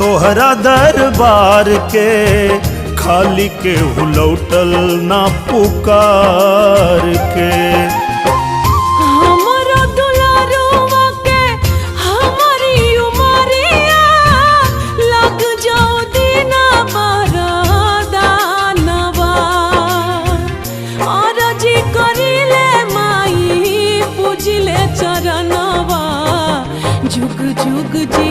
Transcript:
तोहरा दरबार के खाली के लौटल ना पुकार के। हमरो दुलारुआ के हमारी उमरिया लग जाओ दीना बरदानवा। अरजी करिले माई पूजिले चरणवा जुग जुग जी